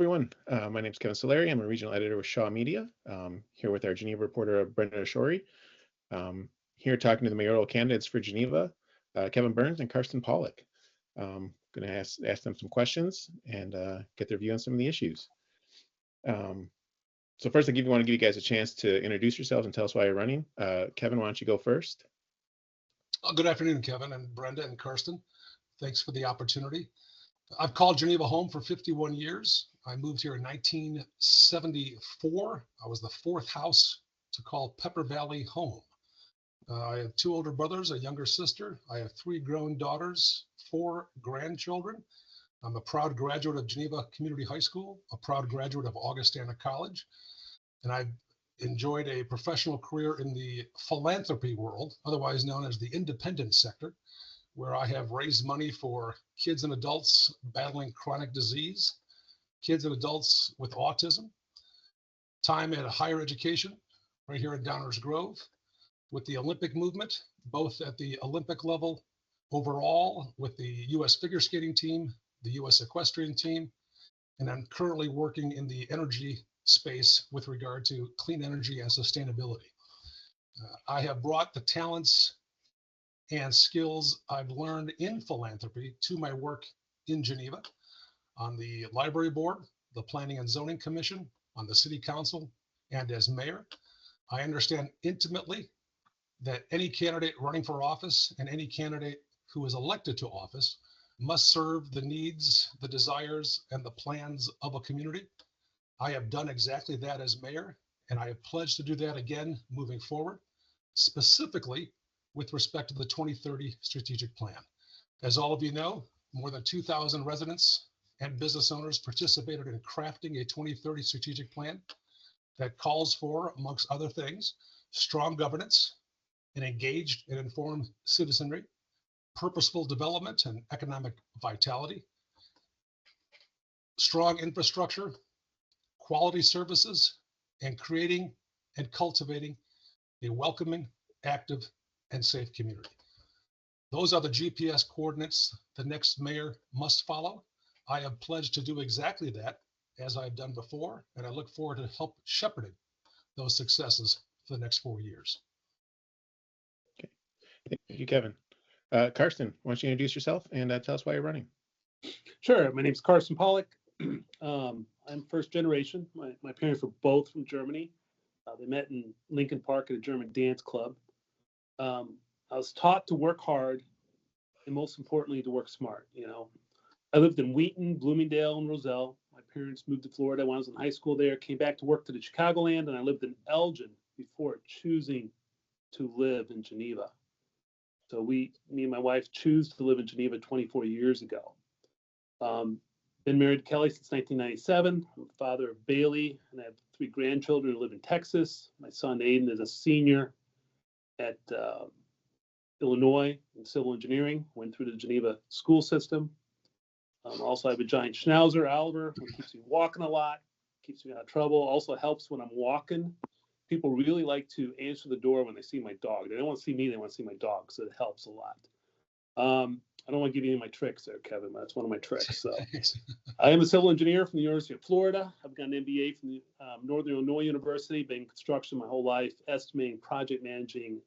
Everyone. My name is Kevin Solari. I'm a regional editor with Shaw Media. Here with our Geneva reporter, Brenda Shorey. Here talking to the mayoral candidates for Geneva, Kevin Burns and Karsten Pawlik. Going to ask them some questions and get their view on some of the issues. So first, I want to give you guys a chance to introduce yourselves and tell us why you're running. Kevin, why don't you go first? Good afternoon, Kevin and Brenda and Karsten. Thanks for the opportunity. I've called Geneva home for 51 years. I moved here in 1974. I was the fourth house to call Pepper Valley home. I have two older brothers, a younger sister. I have three grown daughters, four grandchildren. I'm a proud graduate of Geneva Community High School, a proud graduate of Augustana College, and I've enjoyed a professional career in the philanthropy world, otherwise known as the independent sector, where I have raised money for kids and adults battling chronic disease, kids and adults with autism, time at a higher education right here in Downers Grove, with the Olympic movement, both at the Olympic level overall with the U.S. figure skating team, the U.S. equestrian team, and I'm currently working in the energy space with regard to clean energy and sustainability. I have brought the talents and skills I've learned in philanthropy to my work in Geneva, on the library board, the Planning and Zoning Commission, on the City Council, and as mayor. I understand intimately that any candidate running for office and any candidate who is elected to office must serve the needs, the desires, and the plans of a community. I have done exactly that as mayor, and I have pledged to do that again moving forward, specifically with respect to the 2030 strategic plan. As all of you know, more than 2,000 residents and business owners participated in crafting a 2030 strategic plan that calls for, amongst other things, strong governance, an engaged and informed citizenry, purposeful development and economic vitality, strong infrastructure, quality services, and creating and cultivating a welcoming, active, and safe community. Those are the GPS coordinates the next mayor must follow. I have pledged to do exactly that, as I've done before, and I look forward to help shepherding those successes for the next 4 years. Okay, thank you, Kevin. Karsten, why don't you introduce yourself and tell us why you're running? Sure. My name is Karsten Pawlik. I'm first generation. My parents were both from Germany. They met in Lincoln Park at a German dance club. I was taught to work hard and most importantly, to work smart. I lived in Wheaton, Bloomingdale, and Roselle. My parents moved to Florida when I was in high school there, came back to work to the Chicagoland, and I lived in Elgin before choosing to live in Geneva. So me and my wife choose to live in Geneva 24 years ago. Been married to Kelly since 1997. I'm the father of Bailey, and I have three grandchildren who live in Texas. My son Aiden is a senior at Illinois in civil engineering, went through the Geneva school system. Also, I have a giant schnauzer, Oliver, who keeps me walking a lot, keeps me out of trouble. Also helps when I'm walking. People really like to answer the door when they see my dog. They don't want to see me, they want to see my dog, so it helps a lot. I don't want to give you any of my tricks there, Kevin, but that's one of my tricks. So I am a civil engineer from the University of Florida. I've got an MBA from the Northern Illinois University, been in construction my whole life, estimating, project managing,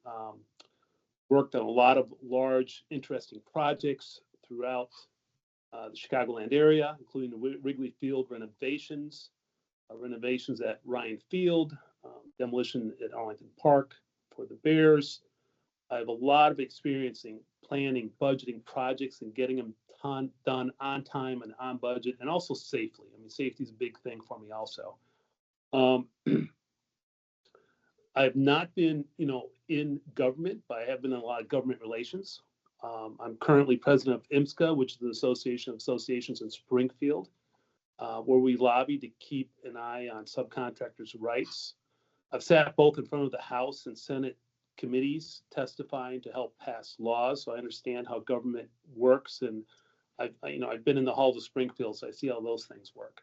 worked on a lot of large, interesting projects throughout the Chicagoland area, including the Wrigley Field renovations at Ryan Field, demolition at Arlington Park for the Bears. I have a lot of experience in planning, budgeting projects and getting them done on time and on budget, and also safely. I mean, safety is a big thing for me also. I have not been, in government, but I have been in a lot of government relations. I'm currently president of IMSCA, which is the Association of Associations in Springfield, where we lobby to keep an eye on subcontractors' rights. I've sat both in front of the House and Senate committees testifying to help pass laws, so I understand how government works, and I've been in the halls of Springfield, so I see how those things work.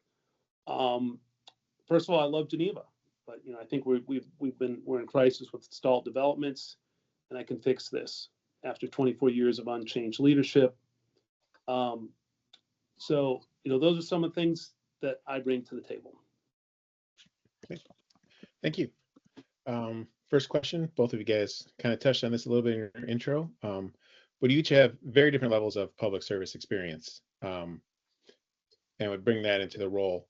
First of all, I love Geneva, but I think we're in crisis with stalled developments, and I can fix this after 24 years of unchanged leadership. So those are some of the things that I bring to the table. Okay. Thank you. First question, both of you guys kind of touched on this a little bit in your intro, but you each have very different levels of public service experience, and would bring that into the role.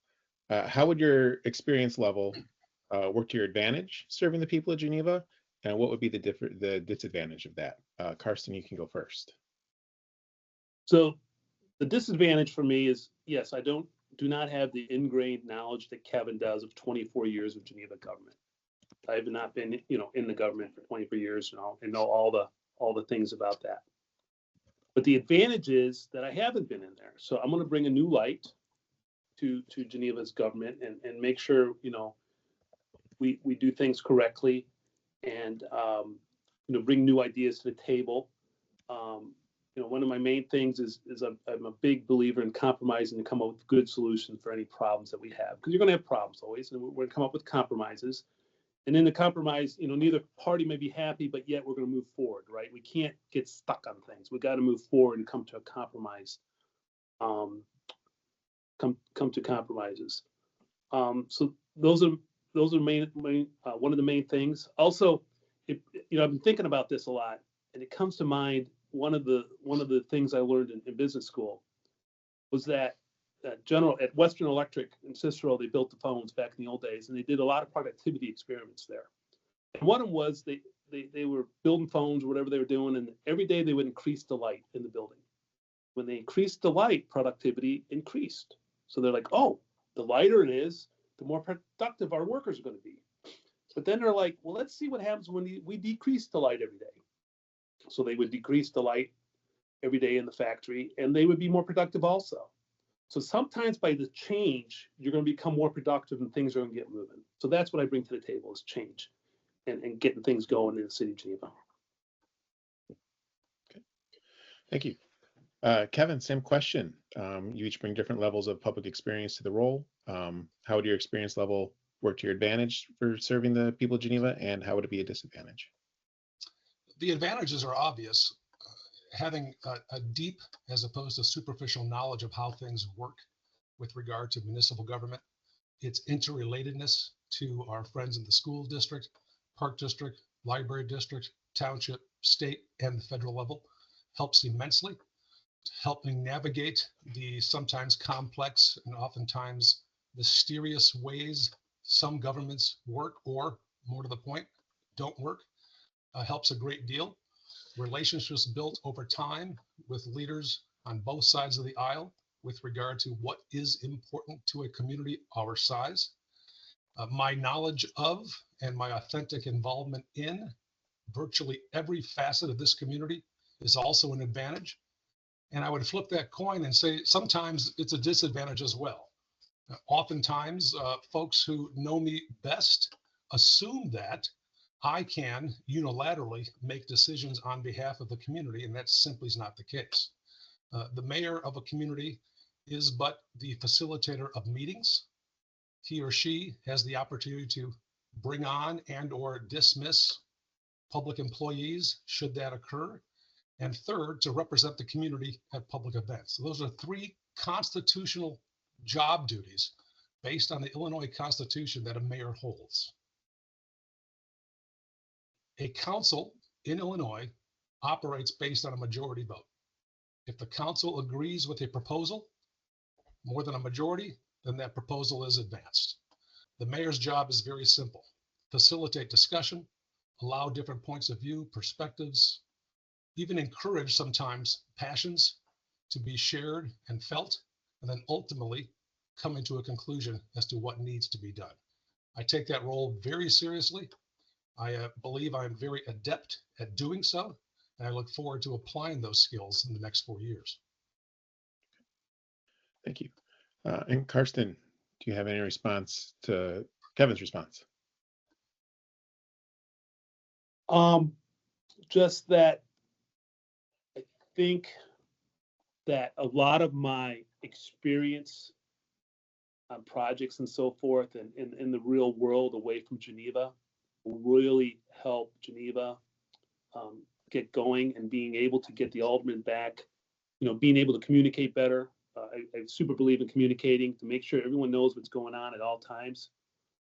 How would your experience level work to your advantage serving the people of Geneva, and what would be the disadvantage of that? Karsten, you can go first. So the disadvantage for me is, yes, I do not have the ingrained knowledge that Kevin does of 24 years of Geneva government. I have not been, in the government for 24 years now and know all the things about that. But the advantage is that I haven't been in there. So I'm going to bring a new light to Geneva's government and make sure, we do things correctly and, bring new ideas to the table. One of my main things is I'm a big believer in compromising to come up with good solutions for any problems that we have, because you're going to have problems always, and we're going to come up with compromises. And in the compromise, neither party may be happy, but yet we're going to move forward, right? We can't get stuck on things. We got to move forward and come to a compromise. Come to compromises. So those are main one of the main things. Also, I've been thinking about this a lot, and it comes to mind. One of the things I learned in business school was that at Western Electric in Cicero, they built the phones back in the old days, and they did a lot of productivity experiments there. And one of them was they were building phones or whatever they were doing, and every day they would increase the light in the building. When they increased the light, productivity increased. So they're like, oh, the lighter it is, the more productive our workers are going to be. But then they're like, well, let's see what happens when we decrease the light every day. So they would decrease the light every day in the factory, and they would be more productive also. So sometimes by the change, you're going to become more productive and things are going to get moving. So that's what I bring to the table is change and getting things going in the city of Geneva. Okay. Thank you. Kevin, same question. You each bring different levels of public experience to the role. How would your experience level work to your advantage for serving the people of Geneva, and how would it be a disadvantage? The advantages are obvious. Having a deep as opposed to superficial knowledge of how things work with regard to municipal government, its interrelatedness to our friends in the school district, park district, library district, township, state, and the federal level helps immensely to help me navigate the sometimes complex and oftentimes mysterious ways some governments work, or more to the point, don't work. Helps a great deal. Relationships built over time with leaders on both sides of the aisle with regard to what is important to a community our size. My knowledge of and my authentic involvement in virtually every facet of this community is also an advantage. And I would flip that coin and say sometimes it's a disadvantage as well. Oftentimes, folks who know me best assume that I can unilaterally make decisions on behalf of the community, and that simply is not the case. The mayor of a community is but the facilitator of meetings. He or she has the opportunity to bring on and or dismiss public employees should that occur. And third, to represent the community at public events. So those are three constitutional job duties based on the Illinois Constitution that a mayor holds. A council in Illinois operates based on a majority vote. If the council agrees with a proposal, more than a majority, then that proposal is advanced. The mayor's job is very simple. Facilitate discussion, allow different points of view, perspectives, even encourage sometimes passions to be shared and felt, and then ultimately coming to a conclusion as to what needs to be done. I take that role very seriously. I believe I'm very adept at doing so, and I look forward to applying those skills in the next 4 years. Thank you. And Karsten, do you have any response to Kevin's response? Just that I think that a lot of my experience on projects and so forth and in the real world away from Geneva will really help Geneva get going and being able to get the alderman back, being able to communicate better, I super believe in communicating to make sure everyone knows what's going on at all times,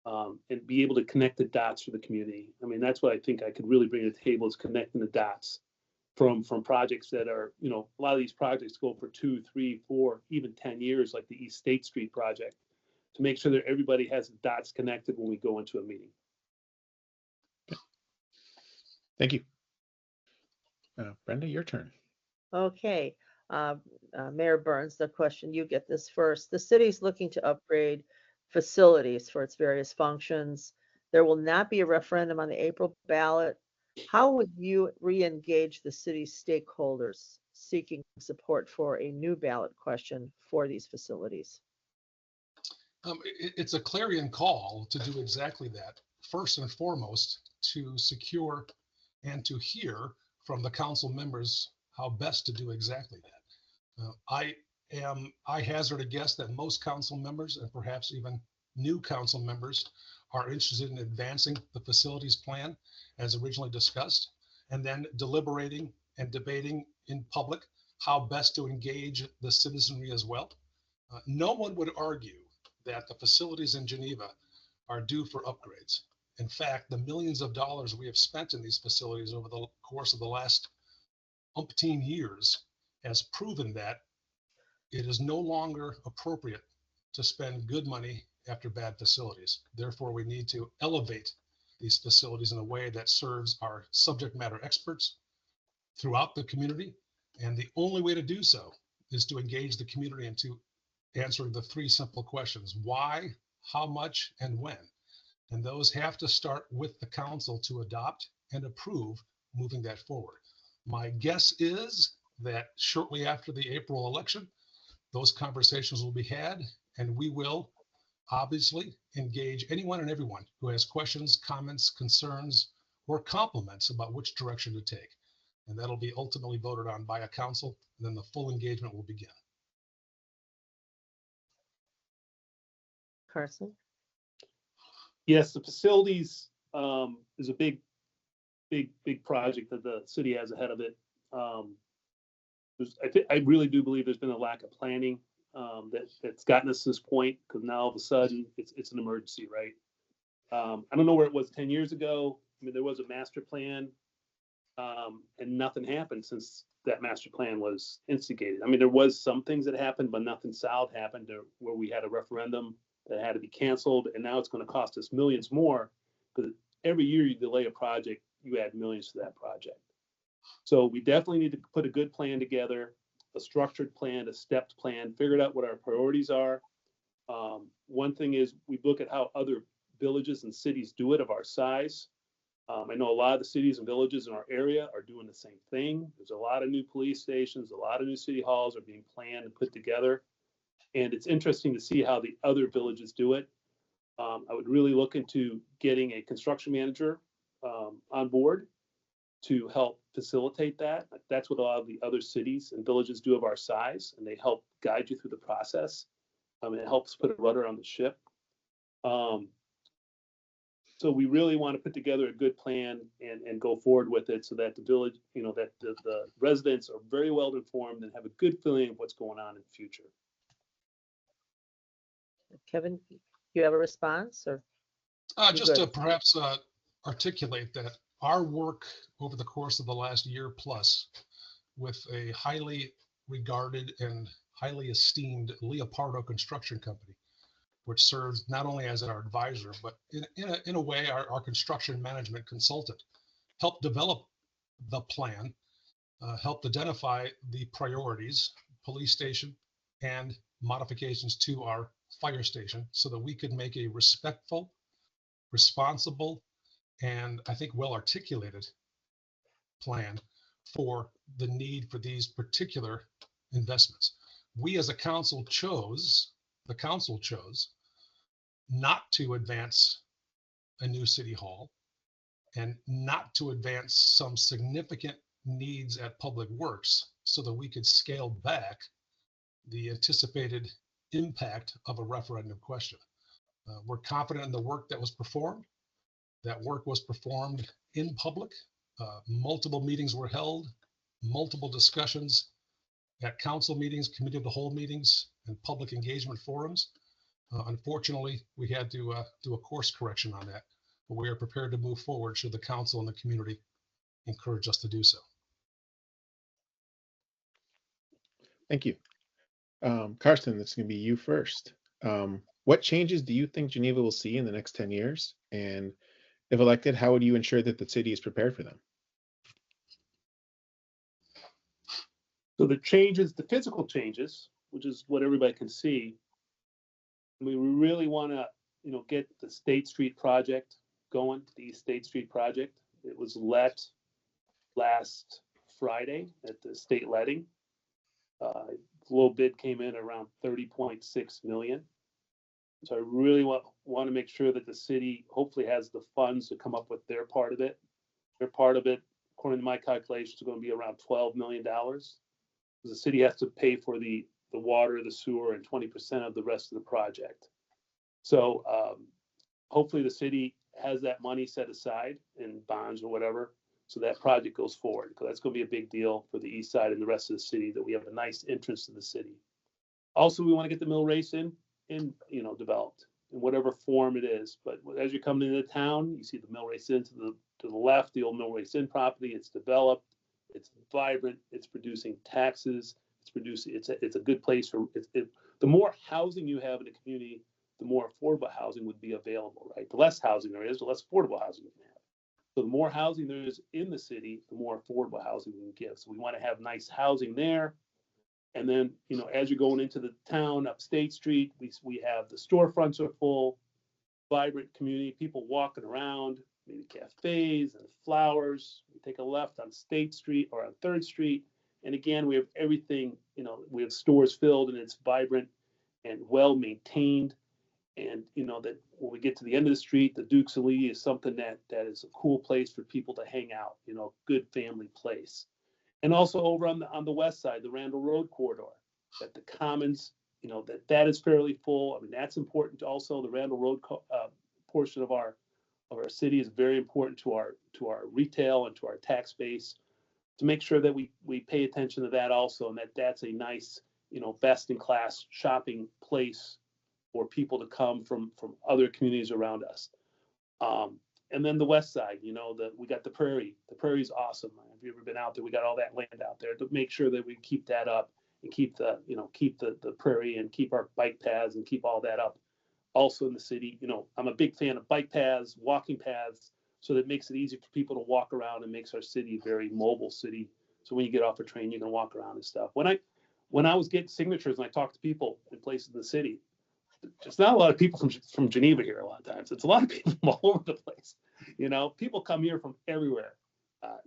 and be able to connect the dots for the community. I mean, that's what I think I could really bring to the table is connecting the dots from projects that are, you know, a lot of these projects go for 2, 3, 4, even 10 years, like the East State Street project, to make sure that everybody has the dots connected when we go into a meeting. Thank you. Brenda, your turn. Okay, Mayor Burns, the question, you get this first. The city's looking to upgrade facilities for its various functions. There will not be a referendum on the April ballot. How would you re-engage the city's stakeholders seeking support for a new ballot question for these facilities? It's a clarion call to do exactly that. First and foremost, to secure and to hear from the council members how best to do exactly that. I hazard a guess that most council members and perhaps even new council members are interested in advancing the facilities plan as originally discussed, and then deliberating and debating in public how best to engage the citizenry as well. No one would argue that the facilities in Geneva are due for upgrades. In fact, the millions of dollars we have spent in these facilities over the course of the last umpteen years has proven that it is no longer appropriate to spend good money after bad facilities. Therefore, we need to elevate these facilities in a way that serves our subject matter experts throughout the community. And the only way to do so is to engage the community into answering the 3 simple questions: why, how much, and when. And those have to start with the council to adopt and approve moving that forward. My guess is that shortly after the April election, those conversations will be had, and we will obviously engage anyone and everyone who has questions, comments, concerns, or compliments about which direction to take. And that'll be ultimately voted on by a council, and then the full engagement will begin. Carson? Yes, the facilities is a big project that the city has ahead of it. I really do believe there's been a lack of planning that's gotten us to this point, because now all of a sudden it's an emergency, right? I don't know where it was 10 years ago. I mean, there was a master plan, and nothing happened since that master plan was instigated. I mean, there was some things that happened, but nothing solid happened where we had a referendum that had to be canceled, and now it's going to cost us millions more, because every year you delay a project, you add millions to that project. So we definitely need to put a good plan together, a structured plan, a stepped plan, figure out what our priorities are. One thing is we look at how other villages and cities do it of our size. I know a lot of the cities and villages in our area are doing the same thing. There's a lot of new police stations, a lot of new city halls are being planned and put together. And it's interesting to see how the other villages do it. I would really look into getting a construction manager on board to help facilitate that. That's what a lot of the other cities and villages do of our size, and they help guide you through the process. It helps put a rudder on the ship. So we really want to put together a good plan and go forward with it, so that the village, you know, that the residents are very well informed and have a good feeling of what's going on in the future. Kevin, you have a response, or? Just to perhaps articulate that our work over the course of the last year plus with a highly regarded and highly esteemed Leopardo construction company, which serves not only as our advisor, but in a way our construction management consultant, helped develop the plan, helped identify the priorities, police station, and modifications to our fire station, so that we could make a respectful, responsible, and I think well-articulated plan for the need for these particular investments. We as a council chose, the council chose not to advance a new city hall and not to advance some significant needs at Public Works, so that we could scale back the anticipated impact of a referendum question. We're confident in the work that was performed. That work was performed in public. Multiple meetings were held, multiple discussions, at council meetings, committee of the whole meetings, and public engagement forums. Unfortunately, we had to do a course correction on that, but we are prepared to move forward should the council and the community encourage us to do so. Thank you. Karsten, this is going to be you first. What changes do you think Geneva will see in the next 10 years? And if elected, how would you ensure that the city is prepared for them? So the changes, the physical changes, which is what everybody can see. I mean, we really want to, get the State Street project going, the East State Street project. It was let last Friday at the state letting. Low bid came in around 30.6 million. So I really want to make sure that the city hopefully has the funds to come up with their part of it. Their part of it, according to my calculations, is going to be around $12 million. The city has to pay for the water, the sewer, and 20% of the rest of the project. So hopefully the city has that money set aside in bonds or whatever, so that project goes forward, because that's going to be a big deal for the east side and the rest of the city, that we have a nice entrance to the city. Also, we want to get the mill race in developed in whatever form it is. But as you're coming into town, you see the mill race in to the left, the old mill race in property. It's developed, it's vibrant, it's producing taxes, it's a good place for the more housing you have in a community, the more affordable housing would be available, right? The less housing there is, the less affordable housing you can have. So the more housing there is in the city, the more affordable housing we can give. So we want to have nice housing there. And then, as you're going into the town up State Street, we have the storefronts are full, vibrant community, people walking around, maybe cafes and flowers. We take a left on State Street or on 3rd Street. And again, we have everything, we have stores filled, and it's vibrant and well maintained. And, that when we get to the end of the street, the Dukes of Lee is something that is a cool place for people to hang out, good family place. And also over on the west side, the Randall Road corridor, that the Commons, that is fairly full. I mean, that's important. Also, the Randall Road portion of our city is very important to our retail and to our tax base, to make sure that we pay attention to that also, and that's a nice, best in class shopping place for people to come from other communities around us. And then the west side, we got the prairie. The prairie's awesome. Have you ever been out there? We got all that land out there, to make sure that we keep that up and keep the prairie and keep our bike paths and keep all that up. Also in the city, I'm a big fan of bike paths, walking paths, so that makes it easy for people to walk around and makes our city a very mobile city. So when you get off a train, you can walk around and stuff. When I was getting signatures and I talked to people in places in the city, it's not a lot of people from Geneva here. A lot of times, it's a lot of people from all over the place. People come here from everywhere.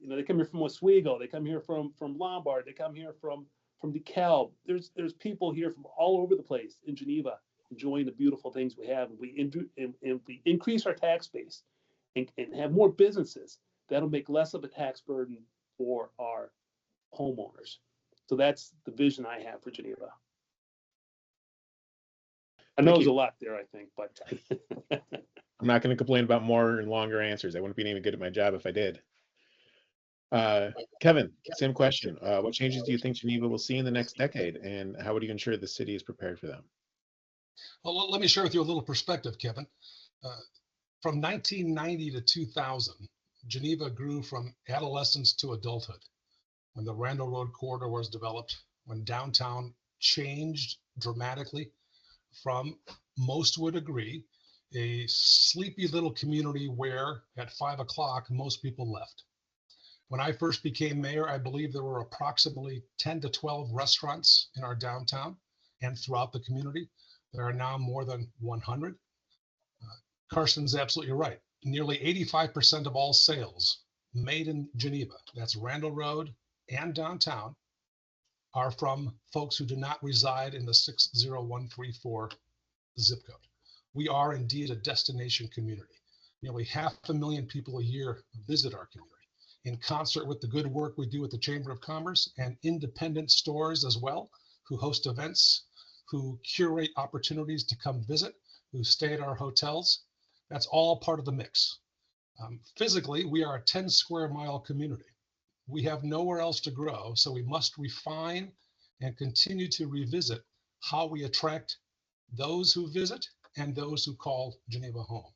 They come here from Oswego. They come here from Lombard. They come here from DeKalb. There's people here from all over the place in Geneva, enjoying the beautiful things we have. And we increase our tax base and have more businesses, that'll make less of a tax burden for our homeowners. So that's the vision I have for Geneva. I know there's a lot there, I think, but I'm not going to complain about more and longer answers. I wouldn't be any good at my job if I did. Kevin, same question. What changes do you think Geneva will see in the next decade, and how would you ensure the city is prepared for them? Well, let me share with you a little perspective, Kevin. From 1990 to 2000, Geneva grew from adolescence to adulthood. When the Randall Road corridor was developed, when downtown changed dramatically from, most would agree, a sleepy little community where at 5 o'clock, most people left. When I first became mayor, I believe there were approximately 10 to 12 restaurants in our downtown and throughout the community. There are now more than 100. Karsten's absolutely right. Nearly 85% of all sales made in Geneva, that's Randall Road and downtown, are from folks who do not reside in the 60134 zip code. We are indeed a destination community. Nearly 500,000 people a year visit our community, in concert with the good work we do at the Chamber of Commerce and independent stores as well, who host events, who curate opportunities to come visit, who stay at our hotels. That's all part of the mix. Physically, we are a 10 square mile community. We have nowhere else to grow, so we must refine and continue to revisit how we attract those who visit and those who call Geneva home.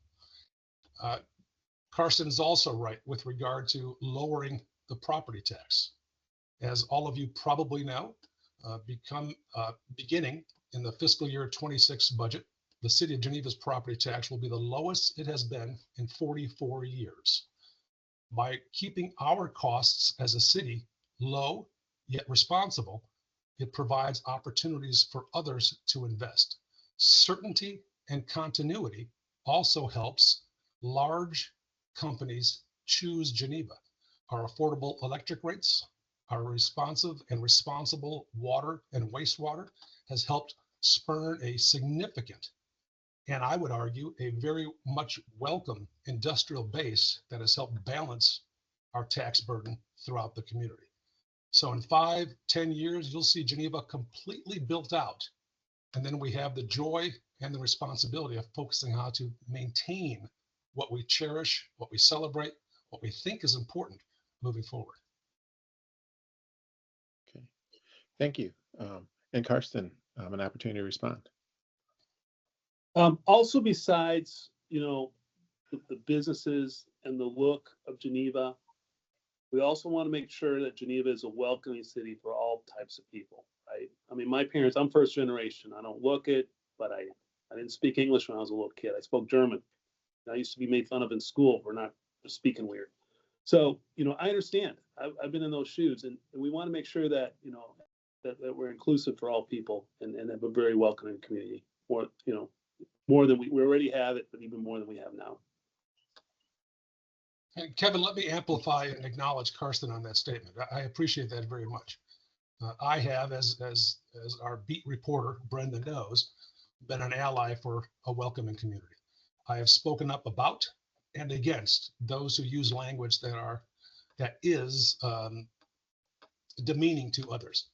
Karsten is also right with regard to lowering the property tax. As all of you probably know, beginning in the fiscal year 26 budget, the city of Geneva's property tax will be the lowest it has been in 44 years. By keeping our costs as a city low yet responsible, it provides opportunities for others to invest. Certainty and continuity also helps large companies choose Geneva. Our affordable electric rates, our responsive and responsible water and wastewater has helped spur a significant, and I would argue a very much welcome industrial base that has helped balance our tax burden throughout the community. So in 5-10 years, you'll see Geneva completely built out. And then we have the joy and the responsibility of focusing on how to maintain what we cherish, what we celebrate, what we think is important moving forward. Okay, thank you. And Karsten, an opportunity to respond. Also, besides, the businesses and the look of Geneva, we also want to make sure that Geneva is a welcoming city for all types of people, right? I mean, my parents, I'm first generation. I don't look it, but I didn't speak English when I was a little kid. I spoke German. I used to be made fun of in school for not speaking weird. So, I understand. I've been in those shoes, and we want to make sure that, that we're inclusive for all people and have a very welcoming community. More than we already have it, but even more than we have now. And Kevin, let me amplify and acknowledge Karsten on that statement. I appreciate that very much. I have, as our beat reporter, Brenda knows, been an ally for a welcoming community. I have spoken up about and against those who use language that is demeaning to others.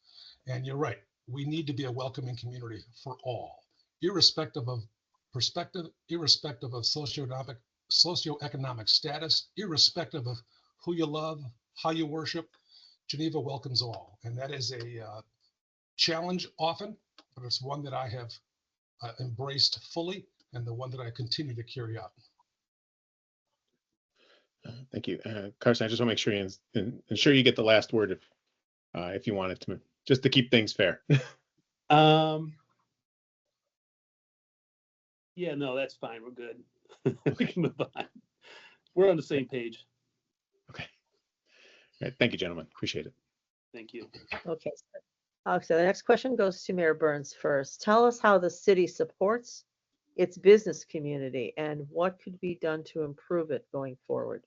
And you're right, we need to be a welcoming community for all, irrespective of perspective, irrespective of socioeconomic status, irrespective of who you love, how you worship. Geneva welcomes all. And that is a challenge often, but it's one that I have embraced fully and the one that I continue to carry out. Thank you. Karsten, I just want to make sure you ensure you get the last word if you wanted to, just to keep things fair. Yeah, no, that's fine. We're good. We can move on. We're on the same page. Okay. All right. Thank you, gentlemen. Appreciate it. Thank you. Okay. So the next question goes to Mayor Burns first. Tell us how the city supports its business community and what could be done to improve it going forward.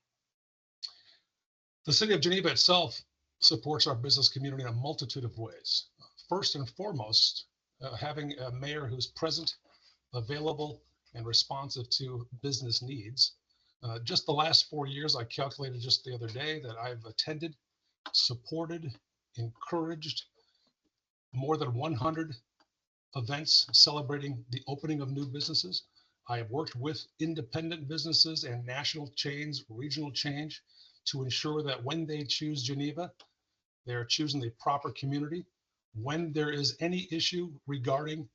The city of Geneva itself supports our business community in a multitude of ways. First and foremost, having a mayor who's present, available, and responsive to business needs. Just the last 4 years, I calculated just the other day that I've attended, supported, encouraged more than 100 events celebrating the opening of new businesses. I have worked with independent businesses and national chains, regional chains, to ensure that when they choose Geneva, they're choosing the proper community. When there is any issue regarding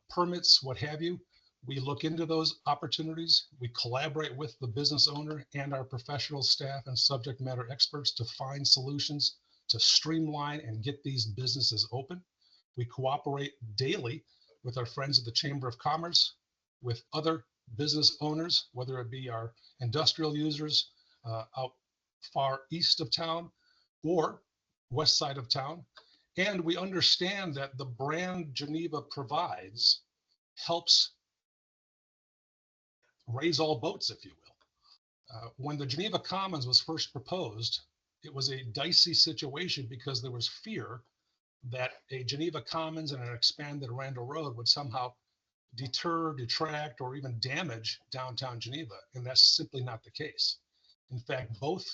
permits, what have you, we look into those opportunities. We collaborate with the business owner and our professional staff and subject matter experts to find solutions to streamline and get these businesses open. We cooperate daily with our friends at the Chamber of Commerce, with other business owners, whether it be our industrial users out far east of town or west side of town. And we understand that the brand Geneva provides helps raise all boats, if you will. When the Geneva Commons was first proposed, it was a dicey situation because there was fear that a Geneva Commons and an expanded Randall Road would somehow deter, detract, or even damage downtown Geneva. And that's simply not the case. In fact, both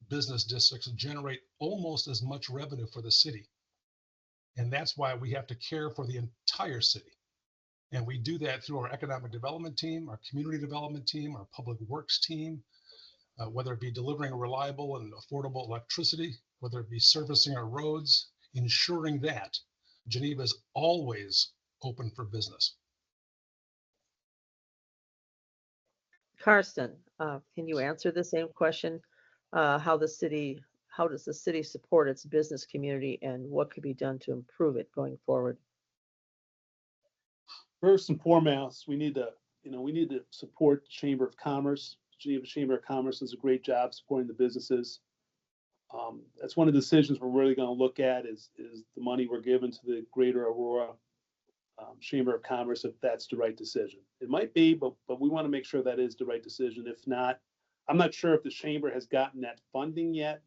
business districts generate almost as much revenue for the city. And that's why we have to care for the entire city. And we do that through our economic development team, our community development team, our public works team, whether it be delivering reliable and affordable electricity, whether it be servicing our roads, ensuring that Geneva is always open for business. Karsten, can you answer the same question? How does the city support its business community and what could be done to improve it going forward? First and foremost, we need to support the Chamber of Commerce. Geneva Chamber of Commerce does a great job supporting the businesses. That's one of the decisions we're really going to look at is the money we're giving to the Greater Aurora Chamber of Commerce, if that's the right decision. It might be, but we want to make sure that is the right decision. If not, I'm not sure if the Chamber has gotten that funding yet.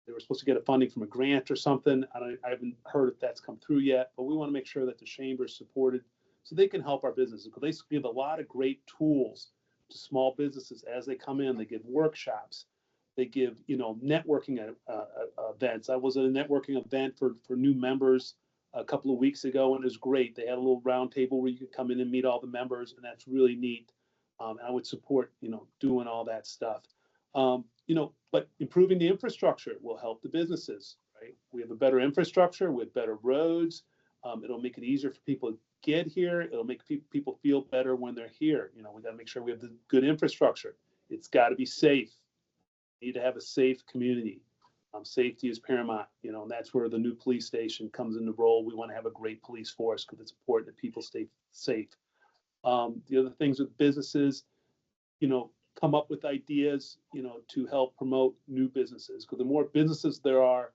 They were supposed to get a funding from a grant or something. I haven't heard if that's come through yet, but we want to make sure that the Chamber is supported so they can help our businesses, because they give a lot of great tools to small businesses as they come in. They give workshops. They give, networking events. I was at a networking event for new members a couple of weeks ago, and it was great. They had a little round table where you could come in and meet all the members, and that's really neat. And I would support, doing all that stuff. But improving the infrastructure will help the businesses, right? We have a better infrastructure with better roads. It'll make it easier for people to get here. It'll make people feel better when they're here. We got to make sure we have the good infrastructure. It's got to be safe. We need to have a safe community. Safety is paramount, and that's where the new police station comes into role. We want to have a great police force because it's important that people stay safe. The other things with businesses, come up with ideas, to help promote new businesses. Because the more businesses there are,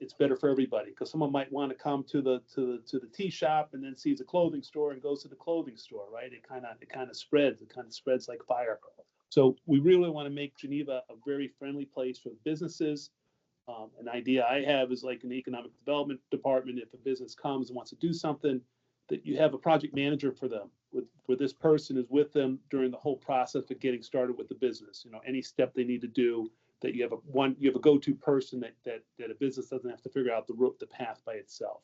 it's better for everybody. Because someone might want to come to the tea shop and then sees a clothing store and goes to the clothing store, right? It kind of spreads. It kind of spreads like fire. So we really want to make Geneva a very friendly place for businesses. An idea I have is like an economic development department. If a business comes and wants to do something, that you have a project manager for them, where this person is with them during the whole process of getting started with the business. Any step they need to do, that you have a go-to person that a business doesn't have to figure out the path by itself.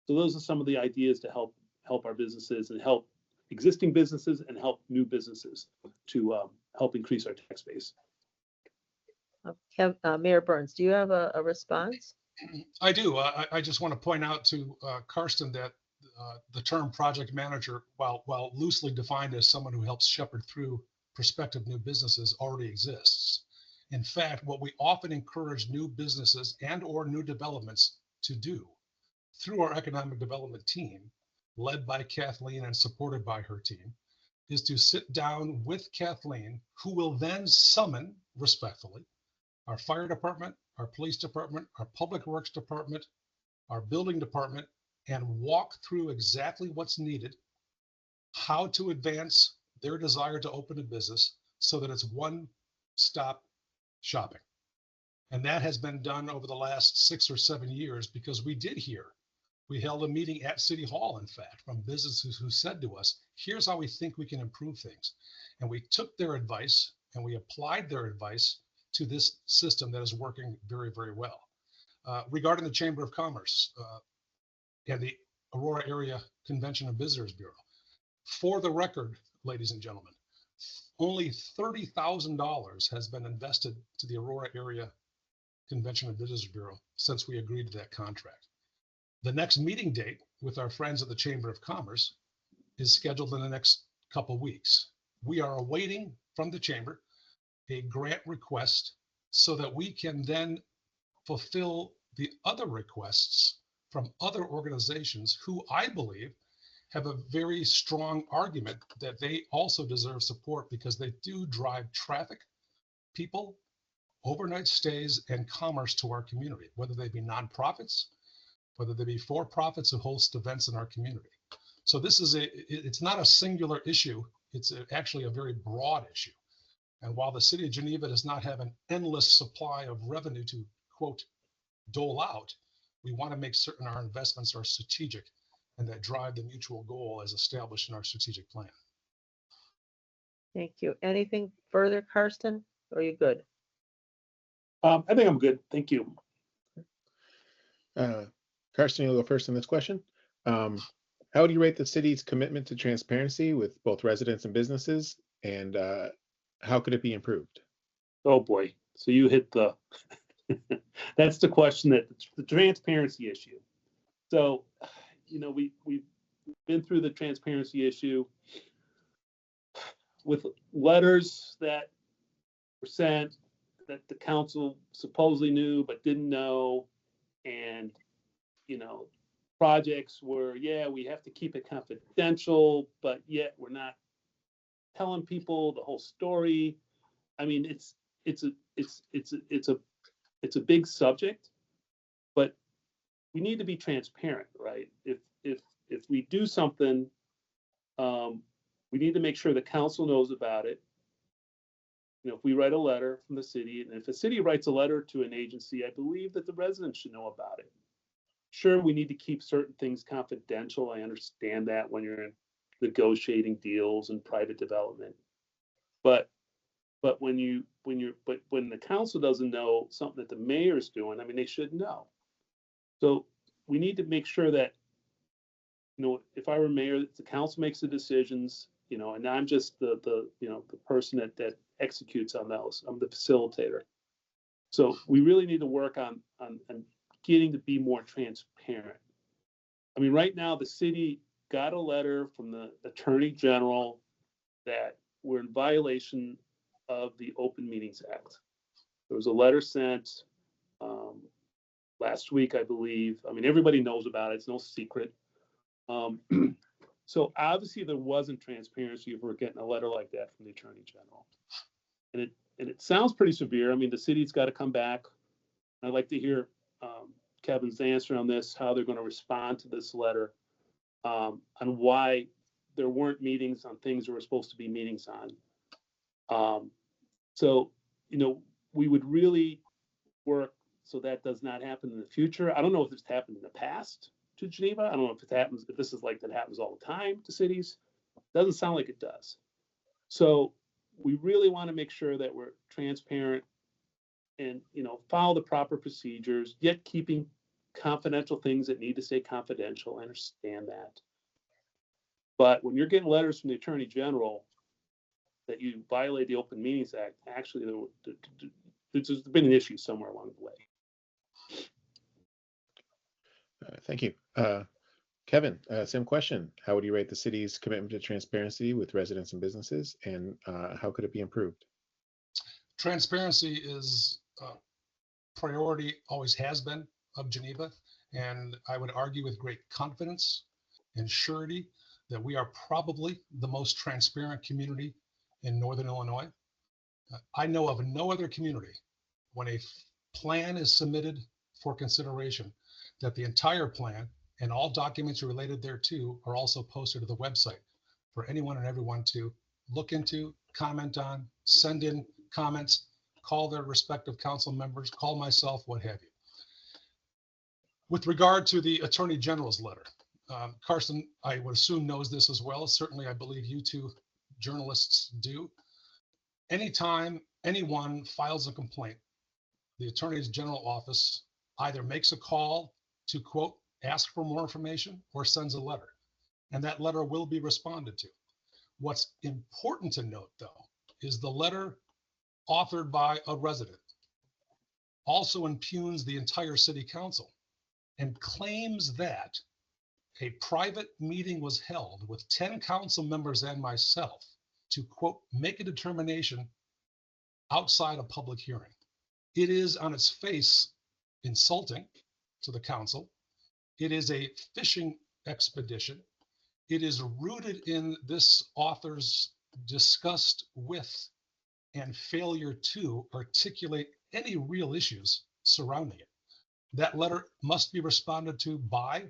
So those are some of the ideas to help our businesses and help existing businesses and help new businesses to help increase our tax base. Mayor Burns, do you have a response? I do. I just want to point out to Karsten that the term project manager, while loosely defined as someone who helps shepherd through prospective new businesses, already exists. In fact, what we often encourage new businesses and or new developments to do through our economic development team, led by Kathleen and supported by her team, is to sit down with Kathleen, who will then summon respectfully our fire department, our police department, our public works department, our building department, and walk through exactly what's needed, how to advance their desire to open a business so that it's one-stop shopping. And that has been done over the last 6 or 7 years, because we held a meeting at City Hall, in fact, from businesses who said to us, here's how we think we can improve things. And we took their advice and we applied their advice to this system that is working very, very well. Regarding the Chamber of Commerce and the Aurora Area Convention and Visitors Bureau, for the record, ladies and gentlemen, only $30,000 has been invested to the Aurora Area Convention and Visitors Bureau since we agreed to that contract. The next meeting date with our friends at the Chamber of Commerce is scheduled in the next couple weeks. We are awaiting from the Chamber a grant request so that we can then fulfill the other requests from other organizations who I believe have a very strong argument that they also deserve support, because they do drive traffic, people, overnight stays, and commerce to our community, whether they be nonprofits, whether they be for-profits who host events in our community. So this is it's not a singular issue. It's actually a very broad issue. And while the city of Geneva does not have an endless supply of revenue to, quote, dole out, we want to make certain our investments are strategic and that drive the mutual goal as established in our strategic plan. Thank you. Anything further, Karsten? Or are you good? I think I'm good. Thank you. Karsten, you'll go first on this question. How do you rate the city's commitment to transparency with both residents and businesses, and how could it be improved? Oh boy. So you hit the, that's the question, that the transparency issue. So, we've been through the transparency issue with letters that were sent that the council supposedly knew but didn't know, and projects where, yeah, we have to keep it confidential, but yet we're not telling people the whole story. I mean, it's a big subject, but we need to be transparent, right? If we do something, we need to make sure the council knows about it. If we write a letter from the city, and if a city writes a letter to an agency, I believe that the residents should know about it. Sure, we need to keep certain things confidential. I understand that when you're negotiating deals and private development, but when the council doesn't know something that the mayor's doing, I mean, they should know. So we need to make sure that, if I were mayor, the council makes the decisions, and I'm just the person that executes on those. I'm the facilitator. So we really need to work on getting to be more transparent. I mean, right now the city got a letter from the Attorney General that we're in violation of the Open Meetings Act. There was a letter sent last week, I believe. I mean, everybody knows about it. It's no secret. So obviously there wasn't transparency if we're getting a letter like that from the Attorney General. And it sounds pretty severe. I mean, the city's got to come back. I'd like to hear Kevin's answer on this, how they're going to respond to this letter, on why there weren't meetings on things there were supposed to be meetings on. So, we would really work so that does not happen in the future. I don't know if it's happened in the past to Geneva. I don't know if this is like that happens all the time to cities. Doesn't sound like it does. So we really want to make sure that we're transparent and, follow the proper procedures, yet keeping confidential things that need to stay confidential. I understand that. But when you're getting letters from the Attorney General that you violate the Open Meetings Act, actually, there's been an issue somewhere along the way. Thank you. Kevin, same question. How would you rate the city's commitment to transparency with residents and businesses, and how could it be improved? Transparency is a priority, always has been, of Geneva. And I would argue with great confidence and surety that we are probably the most transparent community in Northern Illinois. I know of no other community when a plan is submitted for consideration that the entire plan and all documents related thereto are also posted to the website for anyone and everyone to look into, comment on, send in comments, call their respective council members, call myself, what have you. With regard to the Attorney General's letter, Karsten, I would assume, knows this as well. Certainly, I believe you two journalists do. Anytime anyone files a complaint, the Attorney General office either makes a call to, quote, ask for more information or sends a letter, and that letter will be responded to. What's important to note, though, is the letter authored by a resident also impugns the entire city council and claims that a private meeting was held with 10 council members and myself to, quote, make a determination outside a public hearing. It is on its face insulting to the council. It is a fishing expedition. It is rooted in this author's disgust with and failure to articulate any real issues surrounding it. That letter must be responded to by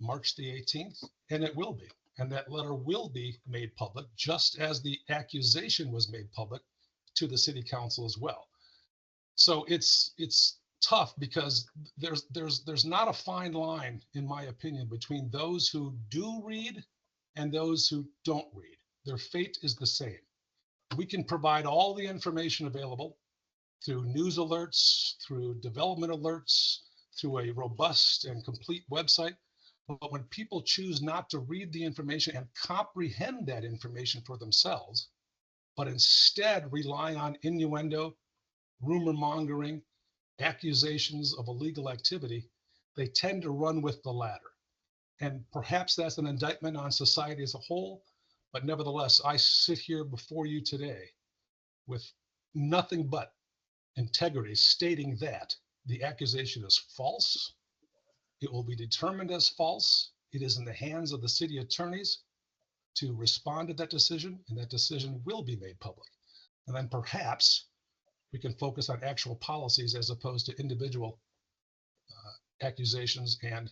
March the 18th, and it will be. And that letter will be made public, just as the accusation was made public to the city council as well. So it's tough because there's not a fine line, in my opinion, between those who do read and those who don't read. Their fate is the same. We can provide all the information available through news alerts, through development alerts, through a robust and complete website. But when people choose not to read the information and comprehend that information for themselves, but instead rely on innuendo, rumor mongering, accusations of illegal activity, they tend to run with the latter. And perhaps that's an indictment on society as a whole. But nevertheless, I sit here before you today with nothing but integrity, stating that the accusation is false. It will be determined as false. It is in the hands of the city attorneys to respond to that decision, and that decision will be made public. And then perhaps we can focus on actual policies as opposed to individual accusations and,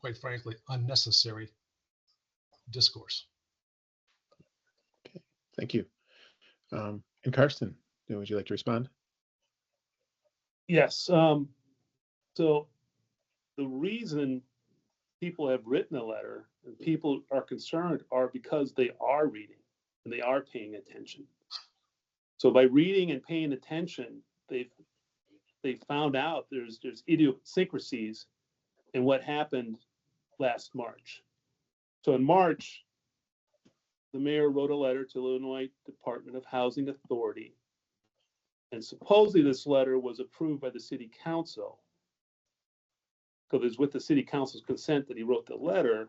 quite frankly, unnecessary discourse. Okay, thank you. And Karsten, would you like to respond? Yes. So the reason people have written a letter and people are concerned are because they are reading and they are paying attention. So by reading and paying attention, they found out there's idiosyncrasies in what happened last March. So in March, the mayor wrote a letter to Illinois Department of Housing Authority, and supposedly this letter was approved by the city council. So it's with the city council's consent that he wrote the letter,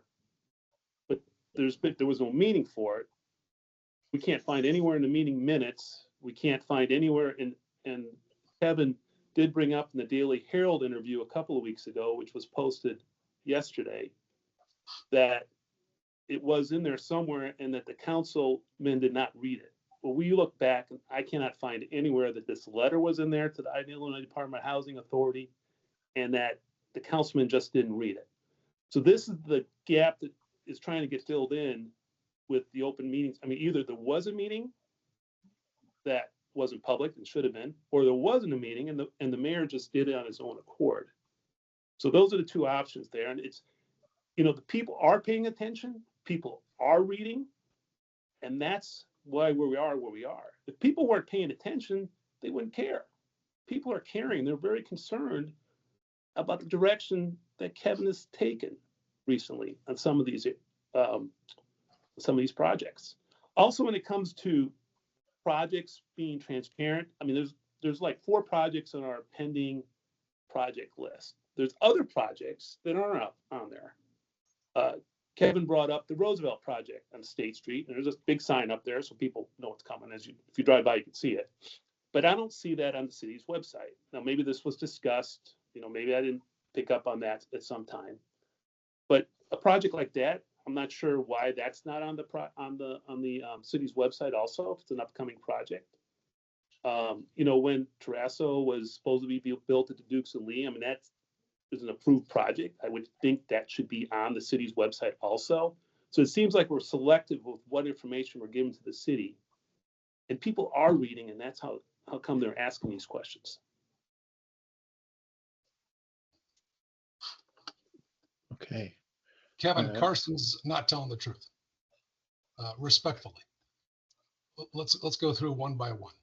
but there was no meaning for it. We can't find anywhere in the meeting minutes. We can't find anywhere and Kevin did bring up in the Daily Herald interview a couple of weeks ago, which was posted yesterday, that it was in there somewhere and that the councilmen did not read it. Well, we look back and I cannot find anywhere that this letter was in there to the Illinois Department of Housing Authority and that the councilman just didn't read it. So this is the gap that is trying to get filled in with the open meetings. I mean, either there was a meeting that wasn't public and should have been, or there wasn't a meeting and the mayor just did it on his own accord. So those are the two options there. And it's, the people are paying attention, people are reading, and that's why we are where we are. If people weren't paying attention, they wouldn't care. People are caring. They're very concerned about the direction that Kevin has taken recently on some of these projects. Also, when it comes to projects being transparent, I mean, there's like 4 projects on our pending project list. There's other projects that aren't up on there. Kevin brought up the Roosevelt project on State Street, and there's a big sign up there so people know what's coming. If you drive by, you can see it. But I don't see that on the city's website. Now, maybe this was discussed. Maybe I didn't pick up on that at some time. But a project like that, I'm not sure why that's not on the city's website. Also, if it's an upcoming project. When Terrasso was supposed to be built at the Dukes and Lee, I mean that's an approved project. I would think that should be on the city's website also. So it seems like we're selective with what information we're giving to the city, and people are reading, and that's how come they're asking these questions. Okay. Kevin, Karsten's not telling the truth. Respectfully, let's go through one by one.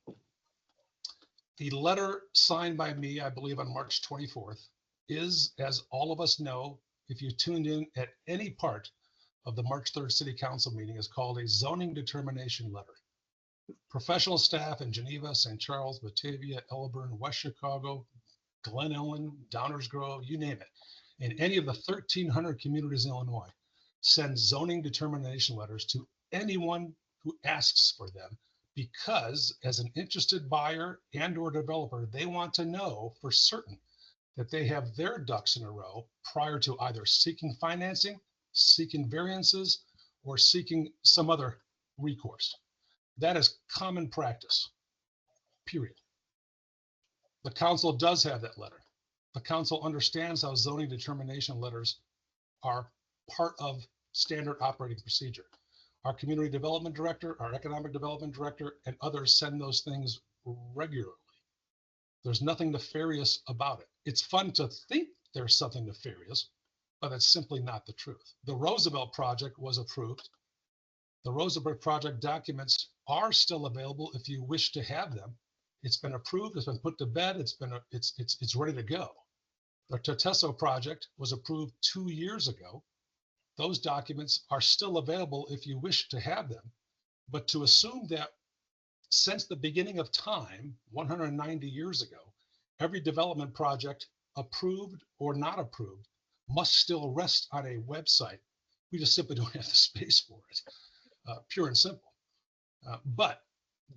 The letter signed by me, I believe on March 24th, is, as all of us know, if you tuned in at any part of the March 3rd City Council meeting, is called a zoning determination letter. Professional staff in Geneva, St. Charles, Batavia, Elburn, West Chicago, Glen Ellen, Downers Grove, you name it, in any of the 1,300 communities in Illinois, send zoning determination letters to anyone who asks for them, because as an interested buyer and or developer, they want to know for certain that they have their ducks in a row prior to either seeking financing, seeking variances, or seeking some other recourse. That is common practice, period. The council does have that letter. The council understands how zoning determination letters are part of standard operating procedure. Our community development director, our economic development director, and others send those things regularly. There's nothing nefarious about it. It's fun to think there's something nefarious, but it's simply not the truth. The Roosevelt project was approved. The Roosevelt project documents are still available if you wish to have them. It's been approved, it's been put to bed, it's ready to go. The Terrasso project was approved 2 years ago. Those documents are still available if you wish to have them. But to assume that since the beginning of time, 190 years ago, every development project, approved or not approved, must still rest on a website. We just simply don't have the space for it, pure and simple. But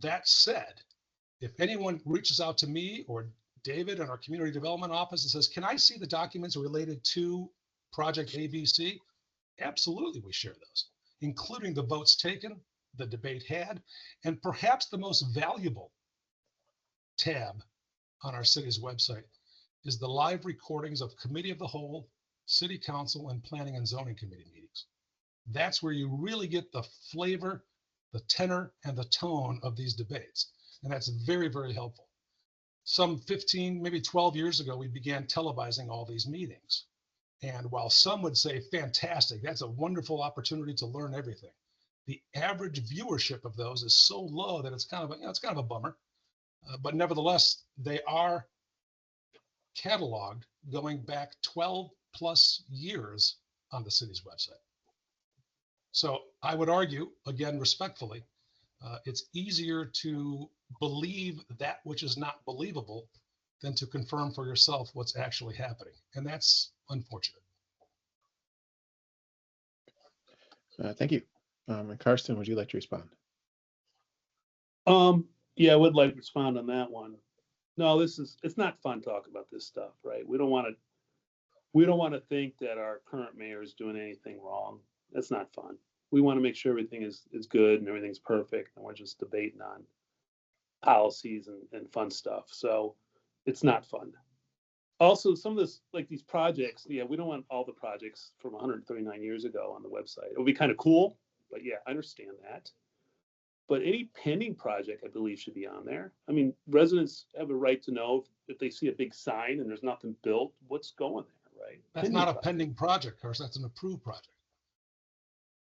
that said, if anyone reaches out to me or David in our community development office and says, can I see the documents related to project ABC? Absolutely, we share those, including the votes taken, the debate had, and perhaps the most valuable tab on our city's website is the live recordings of Committee of the Whole, City Council, and Planning and Zoning Committee meetings. That's where you really get the flavor, the tenor, and the tone of these debates. And that's very, very helpful. Some 15, maybe 12 years ago, we began televising all these meetings. And while some would say, fantastic, that's a wonderful opportunity to learn everything, the average viewership of those is so low that it's kind of a bummer. But nevertheless, they are cataloged going back 12 plus years on the city's website. So I would argue, again, respectfully, it's easier to believe that which is not believable than to confirm for yourself what's actually happening. And that's unfortunate. Thank you. And Karsten, would you like to respond? Yeah, I would like to respond on that one. No, it's not fun talking about this stuff, right? We don't want to think that our current mayor is doing anything wrong. That's not fun. We want to make sure everything is good and everything's perfect, and we're just debating on policies and fun stuff. So it's not fun. Also, some of this, like these projects, yeah, we don't want all the projects from 139 years ago on the website. It would be kind of cool, but yeah, I understand that. But any pending project, I believe, should be on there. I mean, residents have a right to know if they see a big sign and there's nothing built, what's going there, right? That's not a pending project, Karsten. That's an approved project.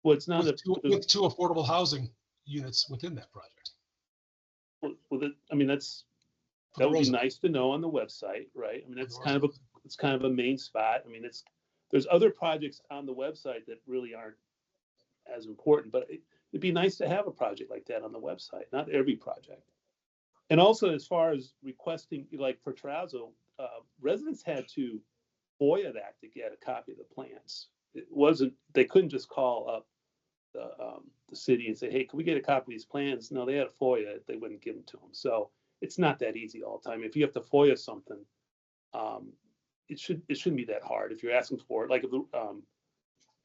Well, it's not with two affordable housing units within that project. I mean, that would be nice to know on the website, right? I mean, it's kind of a main spot. I mean, there's other projects on the website that really aren't as important, but it'd be nice to have a project like that on the website, not every project. And also, as far as requesting, like for Terrazzo, residents had to FOIA that to get a copy of the plans. They couldn't just call up the city and say, hey, can we get a copy of these plans? No, they had a FOIA. They wouldn't give them to them. So it's not that easy all the time. If you have to FOIA something, it shouldn't be that hard. If you're asking for it, like